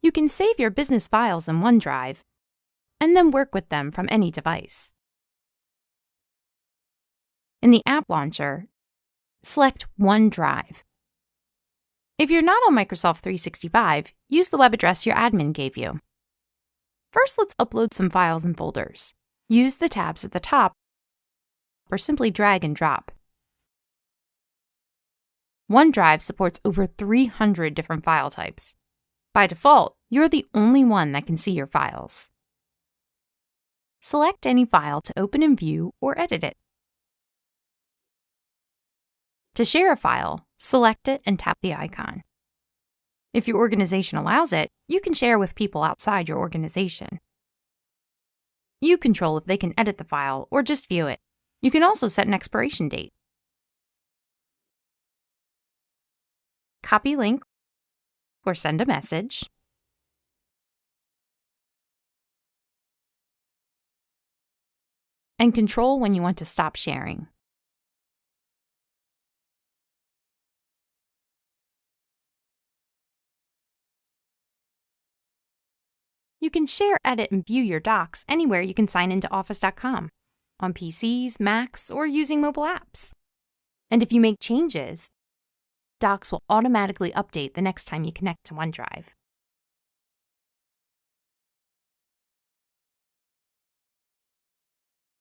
You can save your business files in OneDrive and then work with them from any device. In the App Launcher, select OneDrive. If you're not on Microsoft 365, use the web address your admin gave you. First, let's upload some files and folders. Use the tabs at the top or simply drag and drop. OneDrive supports over 300 different file types. By default, you're the only one that can see your files. Select any file to open and view or edit it. To share a file, select it and tap the icon. If your organization allows it, you can share with people outside your organization. You control if they can edit the file or just view it. You can also set an expiration date. Copy link or send a message. And control when you want to stop sharing. You can share, edit, and view your docs anywhere you can sign into Office.com, on PCs, Macs, or using mobile apps. And if you make changes, docs will automatically update the next time you connect to OneDrive.